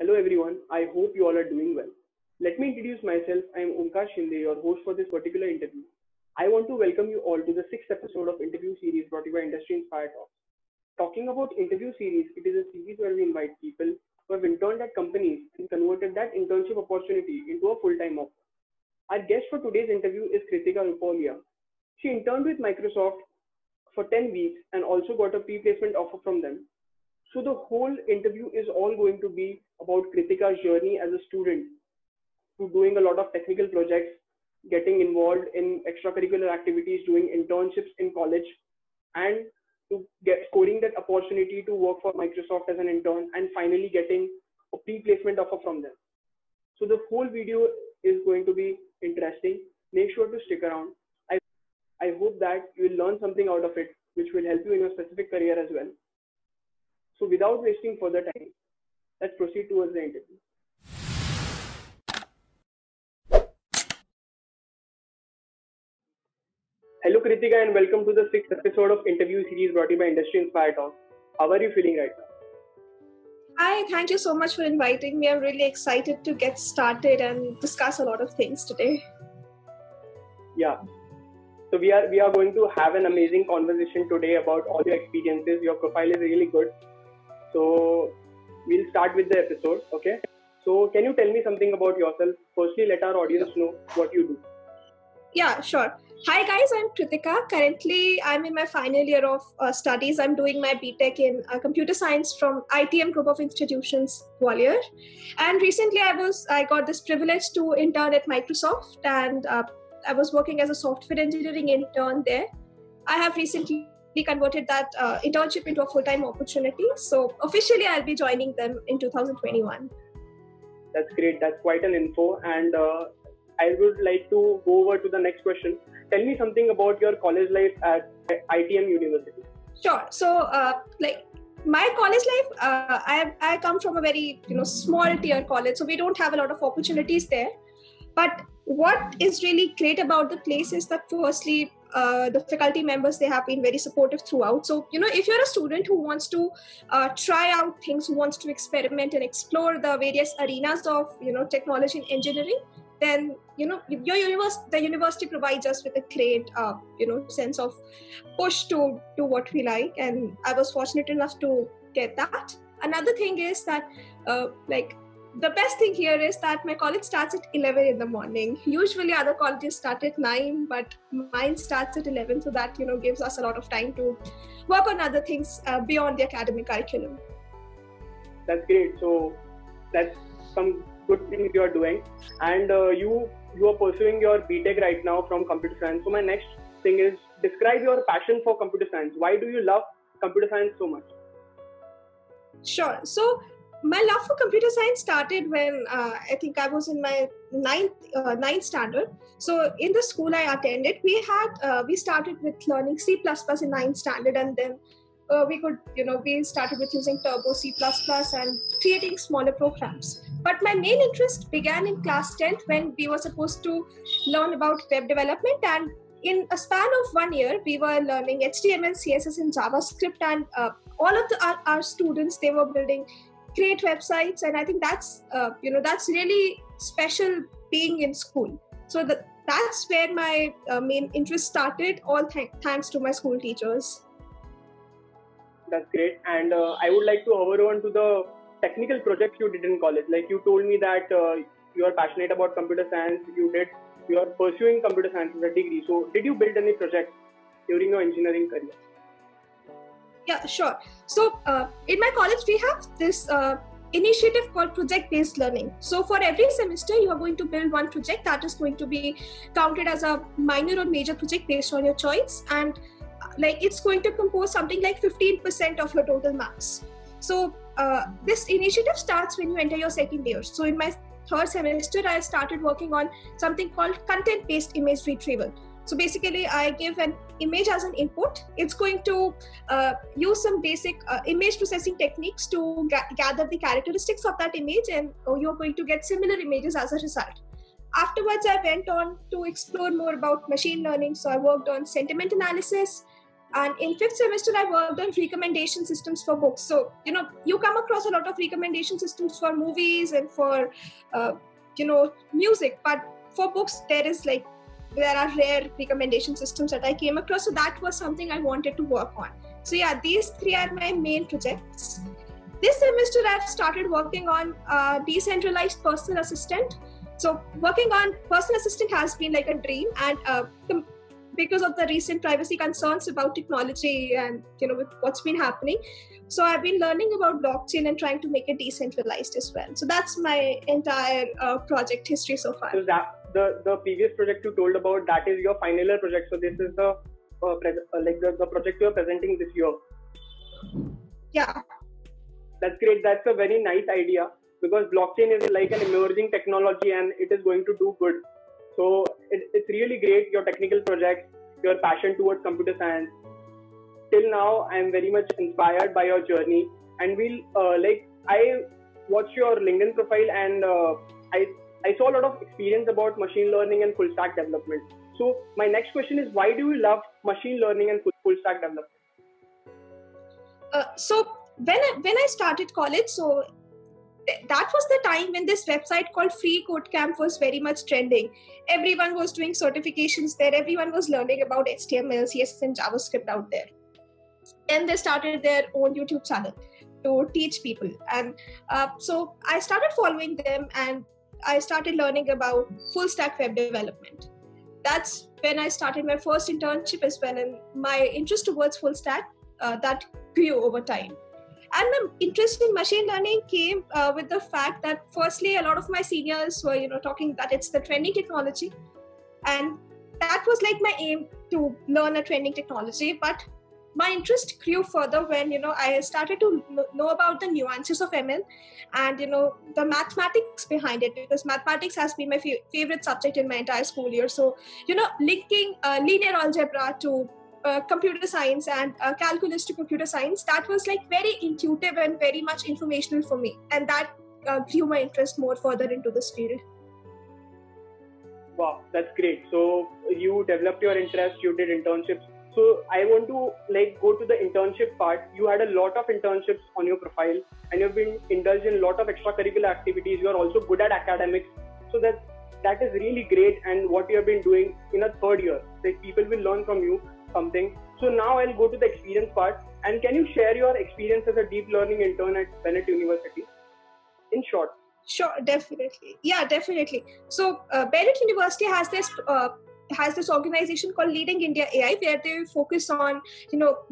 Hello everyone, I hope you all are doing well. Let me introduce myself. I am Omkar Shinde, your host for this particular interview. I want to welcome you all to the sixth episode of interview series brought to you by Industry Inspired Talks. Talking about interview series, it is a series where we invite people who have interned at companies and converted that internship opportunity into a full-time offer. Our guest for today's interview is Kritika Rupolia. She interned with Microsoft for 10 weeks and also got a pre-placement offer from them. So the whole interview is all going to be about Kritika's journey as a student to doing a lot of technical projects, getting involved in extracurricular activities, doing internships in college, and to get scoring that opportunity to work for Microsoft as an intern and finally getting a pre-placement offer from them. So the whole video is going to be interesting. Make sure to stick around. I, I hope that you will learn something out of it, which will help you in your specific career as well. So without wasting further time, let's proceed towards the interview. Hello Kritika and welcome to the sixth episode of interview series brought to you by Industry Inspired Talk. How are you feeling right now? Hi, thank you so much for inviting me. I'm really excited to get started and discuss a lot of things today. Yeah. So we are going to have an amazing conversation today about all your experiences. Your profile is really good. So we'll start with the episode, okay? So can you tell me something about yourself? Firstly, let our audience know what you do. Yeah, sure. Hi guys, I'm Kritika. Currently, I'm in my final year of studies. I'm doing my BTech in computer science from ITM Group of Institutions, Gwalior. And recently, I got this privilege to intern at Microsoft, and I was working as a software engineering intern there. I have recently converted that internship into a full-time opportunity. So officially, I'll be joining them in 2021. That's great. That's quite an info. And I would like to go over to the next question. Tell me something about your college life at ITM University. Sure. So, my college life, I come from a very small tier college, so we don't have a lot of opportunities there. But what is really great about the place is that firstly, the faculty members, they have been very supportive throughout. So, if you're a student who wants to try out things, who wants to experiment and explore the various arenas of, technology and engineering, then, the university provides us with a great, sense of push to do what we like. And I was fortunate enough to get that. Another thing is that, the best thing here is that my college starts at 11 in the morning. Usually other colleges start at 9, but mine starts at 11. So that, gives us a lot of time to work on other things beyond the academic curriculum. That's great. So that's some good things you are doing. And you are pursuing your BTech right now from computer science. So my next thing is, describe your passion for computer science. Why do you love computer science so much? Sure. So my love for computer science started when I think I was in my ninth standard. So in the school I attended, we started with learning C++ in ninth standard, and then we started with using Turbo C++ and creating smaller programs. But my main interest began in class 10th when we were supposed to learn about web development, and in a span of 1 year, we were learning HTML, CSS, and JavaScript, and all of our students, they were building great websites, and I think that's really special being in school. So that's where my main interest started, all thanks to my school teachers. That's great. And I would like to hover on to the technical projects you did in college. Like you told me that you are passionate about computer science. You are pursuing computer science as a degree. So did you build any projects during your engineering career? Yeah, sure. So in my college, we have this initiative called project-based learning. So for every semester, you are going to build one project that is going to be counted as a minor or major project based on your choice. And it's going to compose something like 15% of your total marks. So this initiative starts when you enter your second year. So in my third semester, I started working on something called content-based image retrieval. So basically, I give an image as an input. It's going to use some basic image processing techniques to gather the characteristics of that image, and you're going to get similar images as a result. Afterwards, I went on to explore more about machine learning. So I worked on sentiment analysis, And in 5th semester, I worked on recommendation systems for books. So, you come across a lot of recommendation systems for movies and for, music. But for books, there are rare recommendation systems that I came across. So that was something I wanted to work on. So yeah, these 3 are my main projects. This semester, I've started working on decentralized personal assistant. So working on personal assistant has been like a dream, and because of the recent privacy concerns about technology and with what's been happening, so I've been learning about blockchain and trying to make it decentralized as well. So that's my entire project history so far. So that the previous project you told about, that is your final year project. So this is the the project you're presenting this year. Yeah, that's great. That's a very nice idea, because blockchain is like an emerging technology and it is going to do good. So it's really great, your technical projects, your passion towards computer science. Till now, I'm very much inspired by your journey. And I watched your LinkedIn profile, and I saw a lot of experience about machine learning and full stack development. So my next question is, why do you love machine learning and full stack development? So when I started college, so that was the time when this website called Free Code Camp was very much trending. Everyone was doing certifications there. Everyone was learning about HTML, CSS, and JavaScript out there. And they started their own YouTube channel to teach people. And so I started following them, and I started learning about full stack web development. That's when I started my first internship as well. And my interest towards full stack, that grew over time. And my interest in machine learning came with the fact that, firstly, a lot of my seniors were, talking that it's the trending technology. And that was like my aim, to learn a trending technology. But my interest grew further when, I started to know about the nuances of ML and, the mathematics behind it, because mathematics has been my favorite subject in my entire school year. So, linking linear algebra to computer science and calculus to computer science, that was like very intuitive and very much informational for me, and that grew my interest more further into this field. Wow, that's great. So you developed your interest, you did internships. So I want to go to the internship part. You had a lot of internships on your profile, and you've been indulged in a lot of extracurricular activities. You are also good at academics. So that is really great, and what you have been doing in a third year, people will learn from you something. So now I'll go to the experience part. And can you share your experience as a deep learning intern at Bennett University in short? Sure, definitely. Yeah, definitely. So Bennett University has this organization called Leading India AI, where they focus on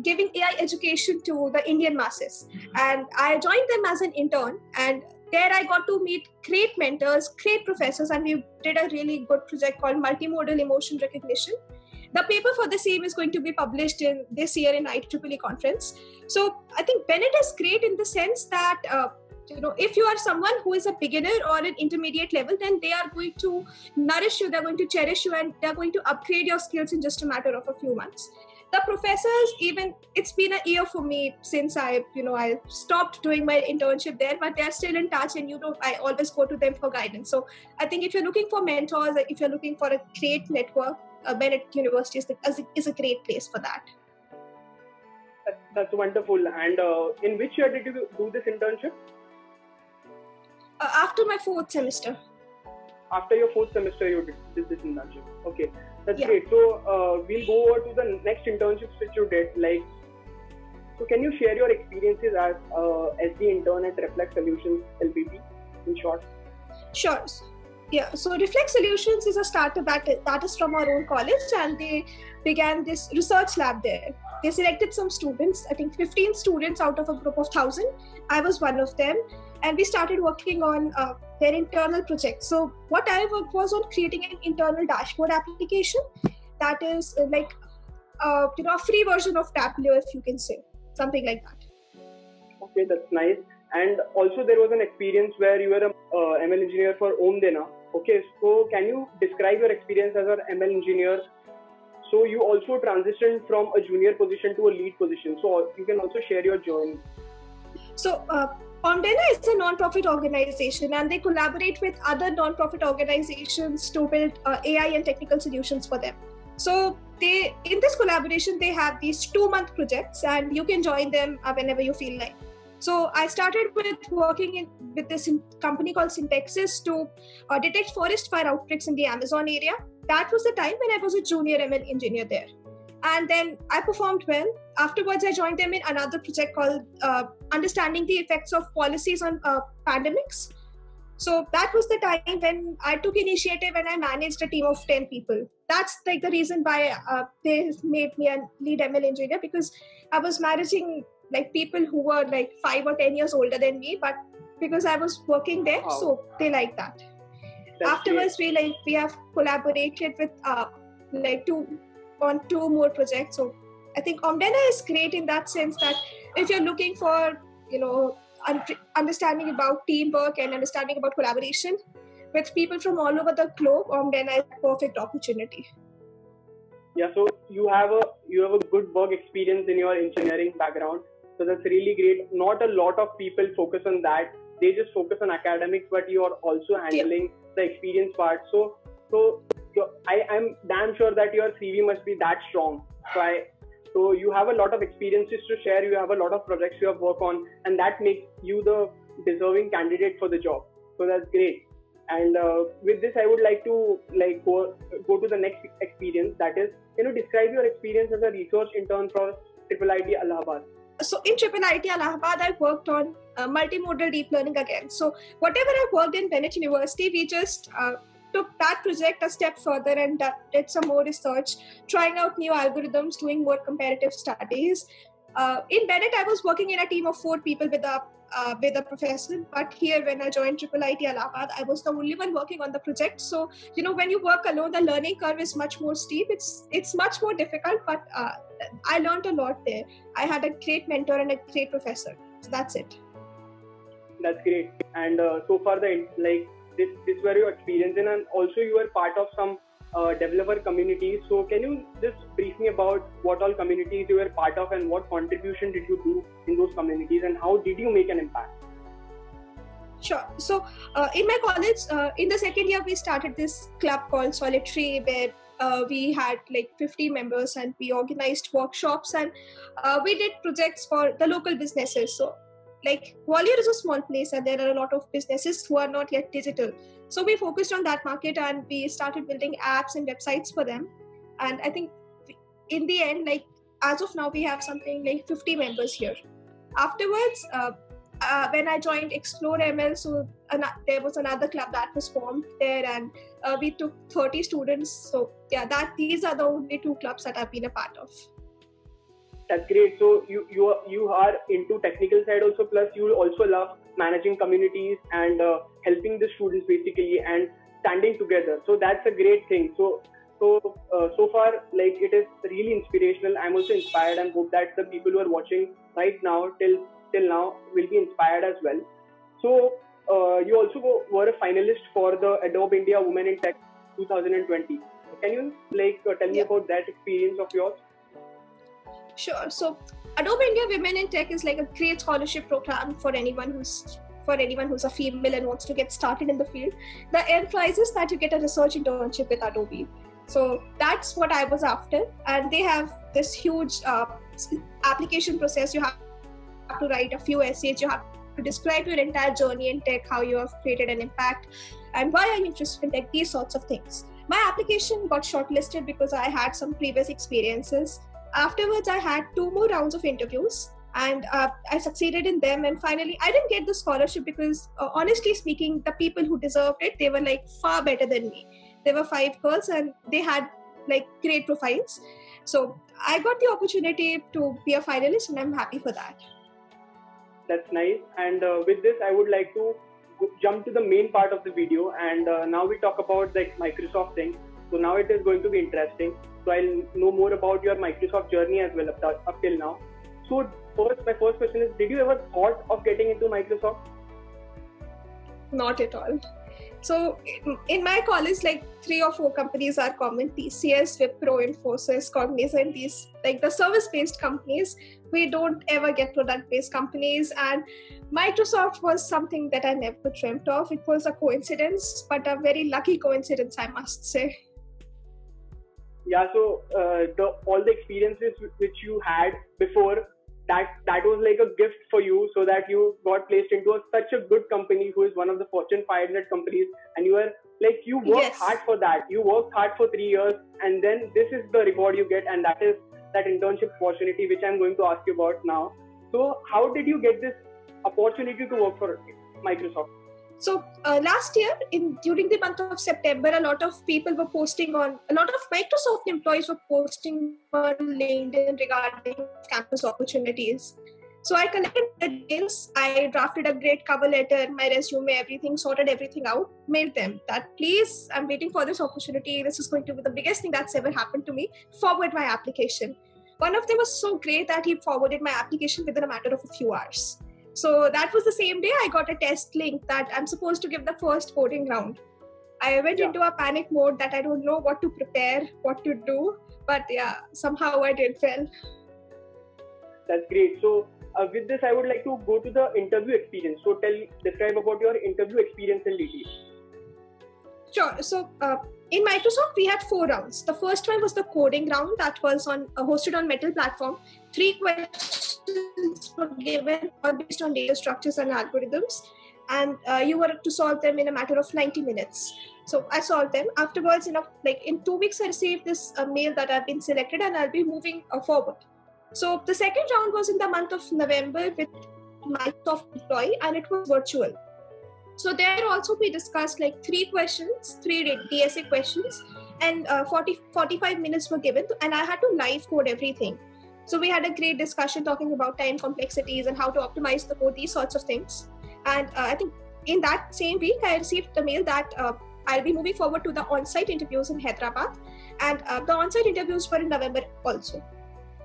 giving AI education to the Indian masses. And I joined them as an intern, and there I got to meet great mentors, great professors, and we did a really good project called Multimodal Emotion Recognition. The paper for the same is going to be published in this year in IEEE conference. So I think Bennett is great in the sense that, if you are someone who is a beginner or an intermediate level, then they are going to nourish you, they're going to cherish you, and they're going to upgrade your skills in just a matter of a few months. The professors, even it's been a year for me since I stopped doing my internship there, but they're still in touch, and I always go to them for guidance. So I think if you're looking for mentors, if you're looking for a great network, Bennett University is a great place for that. That's wonderful. And in which year did you do this internship? After my 4th semester. After your 4th semester, you did this internship. Okay, that's great. So we'll go over to the next internships which you did. So can you share your experiences as SD intern at Reflex Solutions LPP in short? Sure. Yeah, so Reflex Solutions is a startup that is from our own college, and they began this research lab there. They selected some students, I think 15 students out of a group of 1,000. I was one of them, and we started working on their internal project. So what I worked was on creating an internal dashboard application that is a free version of Tableau, if you can say, something like that. Okay, that's nice. And also there was an experience where you were a ML engineer for Omdena. Okay, so can you describe your experience as an ML engineer? So you also transitioned from a junior position to a lead position. So you can also share your journey. So Omdena is a non-profit organization, and they collaborate with other non-profit organizations to build AI and technical solutions for them. So in this collaboration, they have these 2-month projects, and you can join them whenever you feel like. So I started with working with this company called Syntexis to detect forest fire outbreaks in the Amazon area. That was the time when I was a junior ML engineer there. And then I performed well. Afterwards, I joined them in another project called Understanding the Effects of Policies on Pandemics. So that was the time when I took initiative and I managed a team of 10 people. That's like the reason why they made me a lead ML engineer, because I was managing like people who were like 5 or 10 years older than me, but because I was working there, wow. So they like that. That's afterwards, great. we have collaborated with on 2 more projects. So I think Omdena is great in that sense that if you're looking for, understanding about teamwork and understanding about collaboration with people from all over the globe, Omdena is a perfect opportunity. Yeah, so you have a good work experience in your engineering background. So that's really great. Not a lot of people focus on that. They just focus on academics, but you are also handling the experience part. So I'm damn sure that your CV must be that strong. So you have a lot of experiences to share. You have a lot of projects you have worked on, and that makes you the deserving candidate for the job. So that's great. And with this, I would like to go to the next experience. That is, describe your experience as a research intern for IIIT Allahabad. So in IIIT Allahabad, I worked on multimodal deep learning again. So whatever I worked in Bennett University, we just took that project a step further and did some more research, trying out new algorithms, doing more comparative studies. In Bennett, I was working in a team of 4 people with a professor. But here, when I joined IIIT Allahabad, I was the only one working on the project. So, when you work alone, the learning curve is much more steep. It's much more difficult, but I learned a lot there. I had a great mentor and a great professor. So that's it. That's great. And so far, this were your experience in, and also you were part of some developer communities. So can you just brief me about what all communities you were part of and what contribution did you do in those communities and how did you make an impact? Sure. So in my college, in the second year, we started this club called Solitary, where we had 50 members and we organized workshops and we did projects for the local businesses. So Gwalior is a small place and there are a lot of businesses who are not yet digital. So we focused on that market and we started building apps and websites for them. And I think in the end, as of now, we have something like 50 members here. Afterwards, when I joined Explore ML, so there was another club that was formed there and we took 30 students. So these are the only 2 clubs that I've been a part of. That's great. So you are into technical side also, plus you also love managing communities and helping the students basically and standing together. So that's a great thing. So far, it is really inspirational. I'm also inspired and hope that the people who are watching right now till now will be inspired as well. So you also were a finalist for the Adobe India Women in Tech 2020. Can you tell me about that experience of yours? Sure. So Adobe India Women in Tech is a great scholarship program for anyone who's a female and wants to get started in the field. The end prize is that you get a research internship with Adobe. So that's what I was after. And they have this huge application process. You have to write a few essays. You have to describe your entire journey in tech, how you have created an impact, and why are you interested in tech, these sorts of things. My application got shortlisted because I had some previous experiences. Afterwards, I had 2 more rounds of interviews and I succeeded in them. And finally, I didn't get the scholarship because honestly speaking, the people who deserved it, they were far better than me. There were 5 girls and they had great profiles. So I got the opportunity to be a finalist and I'm happy for that. That's nice. And with this, I would like to jump to the main part of the video. And now we talk about the Microsoft thing. So now it is going to be interesting. So I'll know more about your Microsoft journey as well up till now. So my first question is, did you ever thought of getting into Microsoft? Not at all. So in my college, 3 or 4 companies are common: TCS, Wipro, Infosys, Cognizant, these the service-based companies. We don't ever get product-based companies. And Microsoft was something that I never dreamt of. It was a coincidence, but a very lucky coincidence, I must say. Yeah, so all the experiences which you had before, that was like a gift for you, so that you got placed into such a good company who is one of the Fortune 500 companies, and you are like, you worked Yes. hard for that. You worked hard for 3 years, and then this is the reward you get, and that is that internship opportunity, which I'm going to ask you about now. So how did you get this opportunity to work for Microsoft? So last year, during the month of September, a lot of Microsoft employees were posting on LinkedIn regarding campus opportunities. So I collected the details. I drafted a great cover letter, my resume, everything, sorted everything out, mailed them that please, I'm waiting for this opportunity. This is going to be the biggest thing that's ever happened to me. Forward my application. One of them was so great that he forwarded my application within a matter of a few hours. So that was the same day I got a test link that I'm supposed to give the first coding round. I went into a panic mode that I don't know what to prepare, what to do. But yeah, somehow I did well. That's great. So with this, I would like to go to the interview experience. So describe about your interview experience in detail. Sure. So in Microsoft, we had 4 rounds. The first one was the coding round that was hosted on Metal platform. 3 questions were given based on data structures and algorithms, and you were to solve them in a matter of 90 minutes. So I solved them. Afterwards, in 2 weeks, I received this mail that I've been selected and I'll be moving forward. So the second round was in the month of November with Microsoft employee, and it was virtual. So there also we discussed 3 questions, 3 DSA questions, and 45 minutes were given, and I had to live code everything. So we had a great discussion talking about time complexities and how to optimize the code, these sorts of things. And I think in that same week, I received the mail that I'll be moving forward to the on-site interviews in Hyderabad, and the on-site interviews were in November also.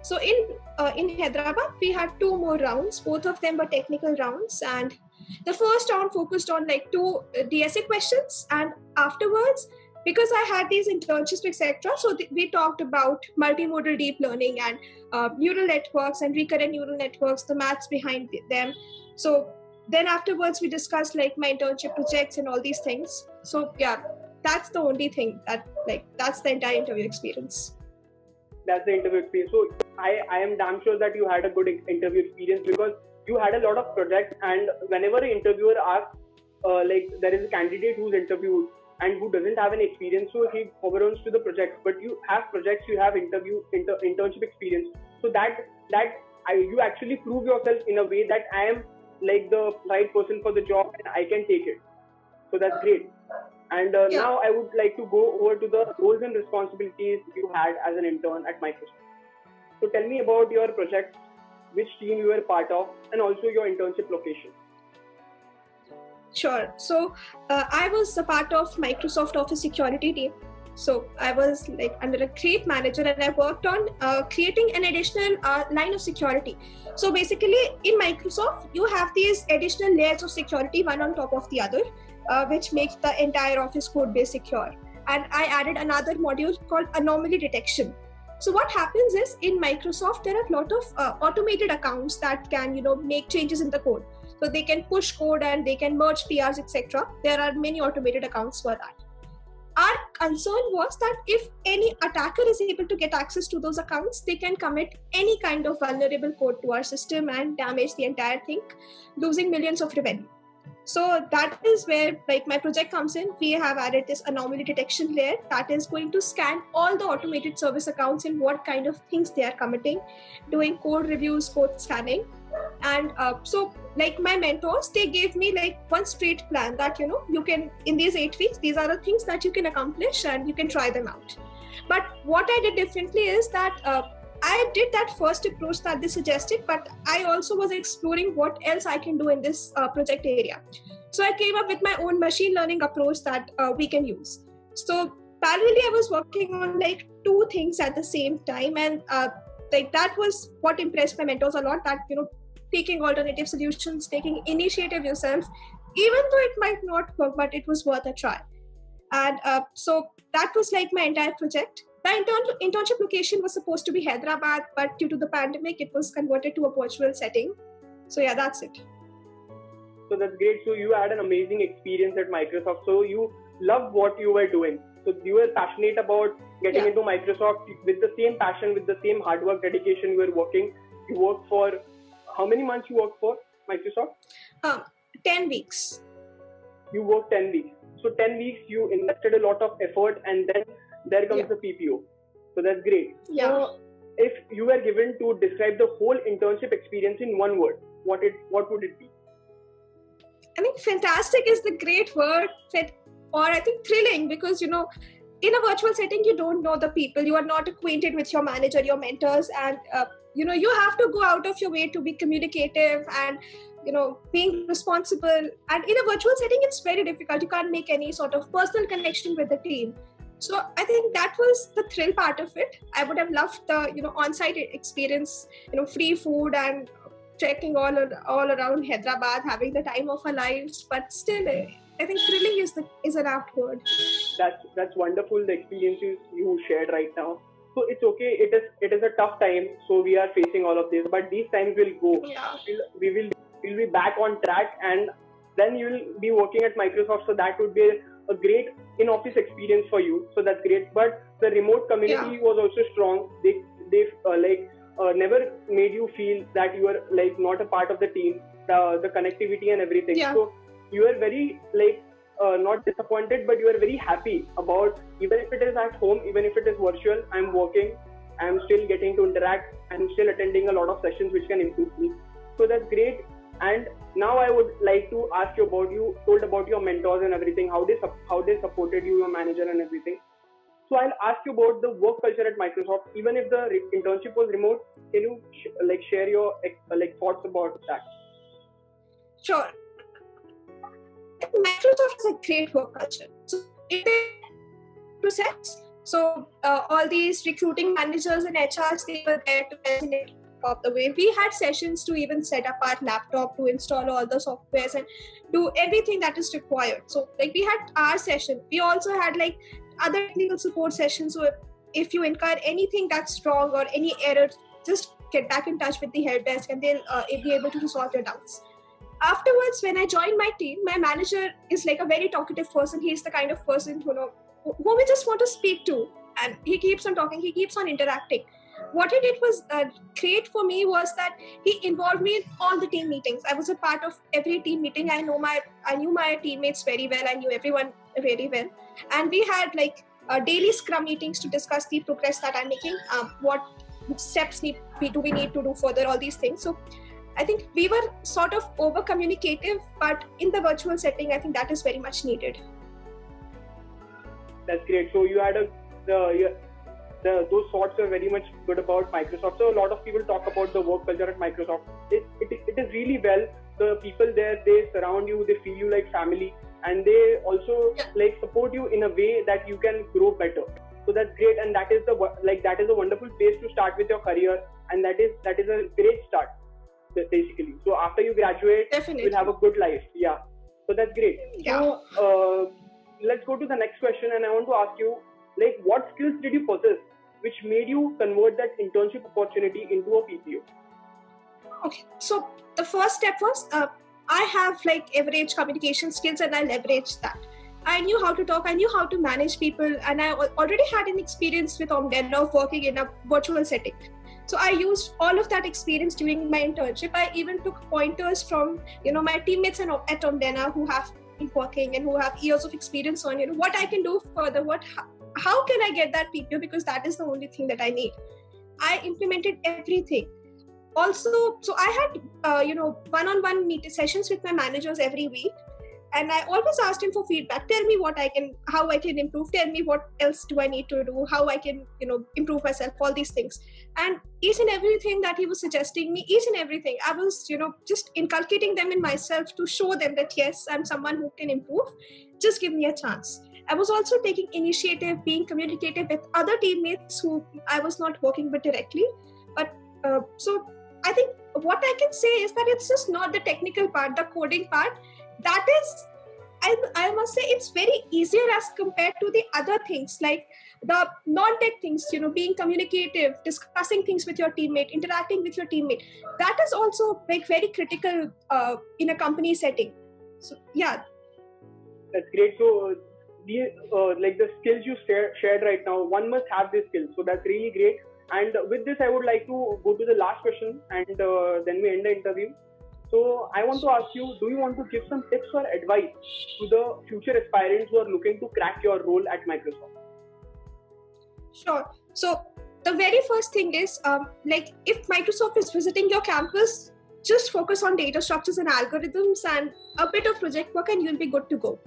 So in Hyderabad, we had 2 more rounds. Both of them were technical rounds, and the first round focused on 2 DSA questions, and afterwards, because I had these internships, etc., so we talked about multimodal deep learning and neural networks and recurrent neural networks, the maths behind them. So then afterwards, we discussed my internship projects and all these things. So yeah, that's the only thing that's the entire interview experience. That's the interview experience. So I am damn sure that you had a good interview experience, because you had a lot of projects, and whenever an interviewer asks, there is a candidate who's interviewed and who doesn't have any experience, so he overruns to the projects. But you have projects, you have internship experience, so you actually prove yourself in a way that I am the right person for the job and I can take it. So that's great. And now I would like to go over to the roles and responsibilities you had as an intern at Microsoft. So tell me about your project, which team you were part of, and also your internship location. Sure. So I was a part of Microsoft Office security team. So I was under a great manager, and I worked on creating an additional line of security. So basically in Microsoft, you have these additional layers of security, one on top of the other, which makes the entire Office code base secure. And I added another module called anomaly detection. So what happens is, in Microsoft, there are a lot of automated accounts that can, make changes in the code. So they can push code and they can merge PRs, etc. There are many automated accounts for that. Our concern was that if any attacker is able to get access to those accounts, they can commit any kind of vulnerable code to our system and damage the entire thing, losing millions of revenue. So that is where my project comes in. We have added this anomaly detection layer that is going to scan all the automated service accounts and what kind of things they are committing, doing code reviews, code scanning. And so my mentors, they gave me one straight plan that, you can, in these 8 weeks, these are the things that you can accomplish and you can try them out. But what I did differently is that I did that first approach that they suggested, but I also was exploring what else I can do in this project area. So I came up with my own machine learning approach that we can use. So parallelly, I was working on 2 things at the same time, and that was what impressed my mentors a lot, that taking alternative solutions, taking initiative yourself, even though it might not work, but it was worth a try. And so that was my entire project. The internship location was supposed to be Hyderabad, but due to the pandemic, it was converted to a virtual setting. So yeah, that's it. So that's great. So you had an amazing experience at Microsoft. So you loved what you were doing. So you were passionate about getting into Microsoft with the same passion, with the same hard work, dedication. You were working. You worked for how many months? You worked for Microsoft? 10 weeks. You worked 10 weeks. So 10 weeks, you invested a lot of effort, and then there comes the PPO. So that's great. Yeah. So if you were given to describe the whole internship experience in one word, what would it be? I think fantastic is the great word, or I think thrilling, because, in a virtual setting, you don't know the people. You are not acquainted with your manager, your mentors, and, you have to go out of your way to be communicative and, being responsible. And in a virtual setting, it's very difficult. You can't make any sort of personal connection with the team. So I think that was the thrill part of it. I would have loved the, on-site experience, free food and trekking all around Hyderabad, having the time of our lives. But still, I think thrilling is an apt word. That's wonderful, the experiences you shared right now. So it's okay. It is a tough time. So we are facing all of this, but these times will go. Yeah. We'll be back on track, and then you will be working at Microsoft. So that would be a great in-office experience for you. So that's great. But the remote community was also strong. They never made you feel that you are like not a part of the team. The connectivity and everything. Yeah. So you are very not disappointed, but you are very happy about, even if it is at home, even if it is virtual, I'm working, I'm still getting to interact, I'm still attending a lot of sessions which can improve me. So that's great. And now I would like to ask you about, you told about your mentors and everything, how they supported you, your manager and everything. So I'll ask you about the work culture at Microsoft. Even if the internship was remote, can you share your thoughts about that? Sure. Microsoft has a great work culture. So it is process. So all these recruiting managers and HRs, they were there to resonate of the way. We had sessions to even set up our laptop, to install all the softwares and do everything that is required. So we had our session. We also had other technical support sessions. So if you incur anything that's wrong or any errors, just get back in touch with the help desk and they'll be able to resolve your doubts. Afterwards, when I joined my team, my manager is a very talkative person. He's the kind of person who we just want to speak to, and he keeps on talking, he keeps on interacting. What he did was great for me was that he involved me in all the team meetings. I was a part of every team meeting. I knew my teammates very well. I knew everyone really well, and we had daily scrum meetings to discuss the progress that I'm making. What steps do we need to do further? All these things. So I think we were sort of over communicative, but in the virtual setting, I think that is very much needed. That's great. So you had those thoughts are very much good about Microsoft. So a lot of people talk about the work culture at Microsoft. It is really well. The people there, they surround you, they feel you like family, and they also support you in a way that you can grow better. So that's great, and that is a wonderful place to start with your career, and that is a great start basically. So after you graduate, definitely, you'll have a good life. Yeah. So that's great. Yeah. So let's go to the next question, and I want to ask you, what skills did you possess which made you convert that internship opportunity into a PPO? Okay, so the first step was I have average communication skills, and I leveraged that. I knew how to talk, I knew how to manage people, and I already had an experience with Omdena of working in a virtual setting. So I used all of that experience during my internship. I even took pointers from my teammates at Omdena who have been working and who have years of experience on what I can do further, how can I get that PPO, because that is the only thing that I need. I implemented everything. Also, so I had one-on-one meeting sessions with my managers every week, and I always asked him for feedback. Tell me how I can improve. Tell me what else do I need to do, how I can improve myself, all these things. And each and everything that he was suggesting me, each and everything, I was just inculcating them in myself to show them that yes, I'm someone who can improve. Just give me a chance. I was also taking initiative, being communicative with other teammates who I was not working with directly. But so I think what I can say is that it's just not the technical part, the coding part. That is, I must say, it's very easier as compared to the other things, like the non-tech things, being communicative, discussing things with your teammate, interacting with your teammate. That is also very critical in a company setting. So, yeah. That's great. So the skills you shared right now, one must have these skills. So that's really great. And with this, I would like to go to the last question, and then we end the interview. So I want to ask you, do you want to give some tips or advice to the future aspirants who are looking to crack your role at Microsoft? Sure. So the very first thing is, if Microsoft is visiting your campus, just focus on data structures and algorithms and a bit of project work, and you'll be good to go.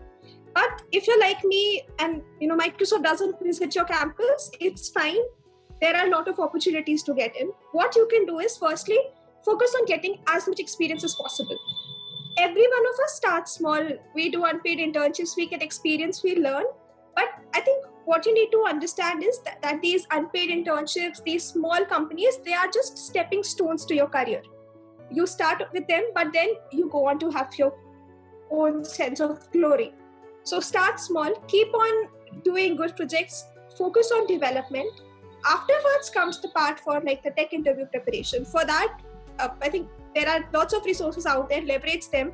But if you're like me and Microsoft doesn't visit your campus, it's fine. There are a lot of opportunities to get in. What you can do is, firstly, focus on getting as much experience as possible. Every one of us starts small. We do unpaid internships, we get experience, we learn. But I think what you need to understand is that these unpaid internships, these small companies, they are just stepping stones to your career. You start with them, but then you go on to have your own sense of glory. So start small, keep on doing good projects, focus on development. Afterwards comes the part for the tech interview preparation. For that, I think there are lots of resources out there, leverage them.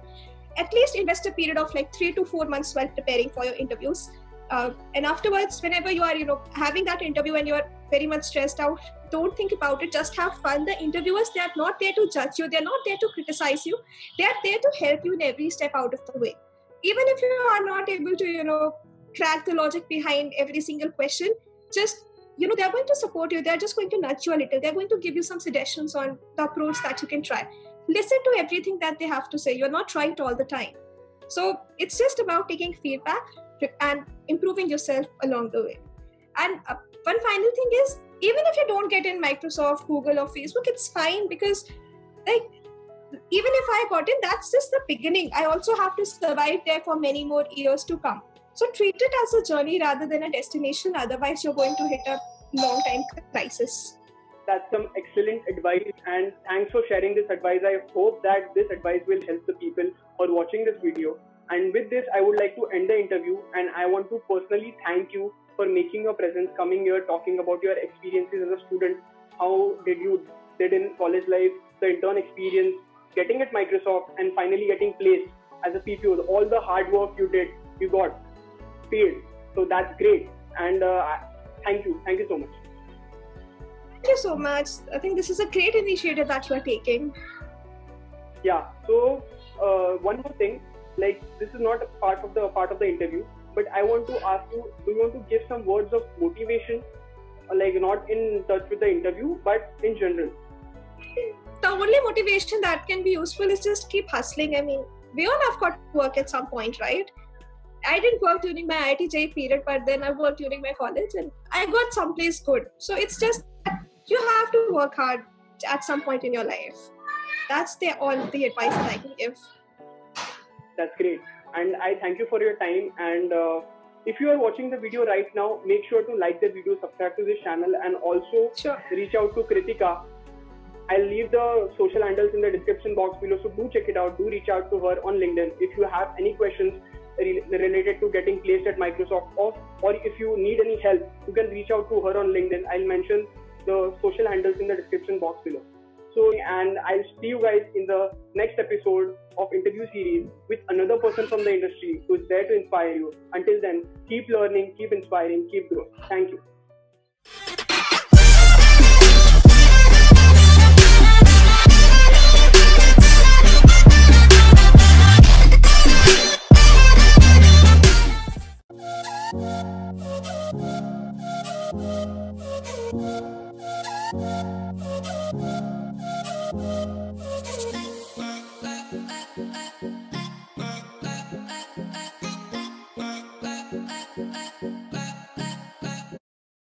At least invest a period of 3 to 4 months while preparing for your interviews. And afterwards, whenever you are, having that interview and you're very much stressed out, don't think about it, just have fun. The interviewers, they are not there to judge you. They're not there to criticize you. They are there to help you in every step out of the way. Even if you are not able to, crack the logic behind every single question, just, they're going to support you. They're just going to nudge you a little. They're going to give you some suggestions on the approach that you can try. Listen to everything that they have to say. You're not right all the time. So it's just about taking feedback and improving yourself along the way. And one final thing is, even if you don't get in Microsoft, Google or Facebook, it's fine, because even if I got in, that's just the beginning. I also have to survive there for many more years to come. So treat it as a journey rather than a destination. Otherwise, you're going to hit a long-time crisis. That's some excellent advice, and thanks for sharing this advice. I hope that this advice will help the people who are watching this video. And with this, I would like to end the interview, and I want to personally thank you for making your presence, coming here, talking about your experiences as a student. How did you did in college life, the intern experience, getting at Microsoft, and finally getting placed as a PPO. All the hard work you did, you got paid. So that's great. And thank you so much. Thank you so much. I think this is a great initiative that you are taking. Yeah. So one more thing, this is not a part of the interview, but I want to ask you, do you want to give some words of motivation, not in touch with the interview, but in general? The only motivation that can be useful is just keep hustling. I mean, we all have got to work at some point, right? I didn't work during my IIT period, but then I worked during my college and I got someplace good. So it's just that you have to work hard at some point in your life. That's all the advice that I can give. That's great. And I thank you for your time. And if you are watching the video right now, make sure to like the video, subscribe to this channel, and also reach out to Kritika. I'll leave the social handles in the description box below, so do check it out. Do reach out to her on LinkedIn if you have any questions related to getting placed at Microsoft, or if you need any help, you can reach out to her on LinkedIn. I'll mention the social handles in the description box below. So, and I'll see you guys in the next episode of interview series with another person from the industry who is there to inspire you. Until then, keep learning, keep inspiring, keep growing. Thank you.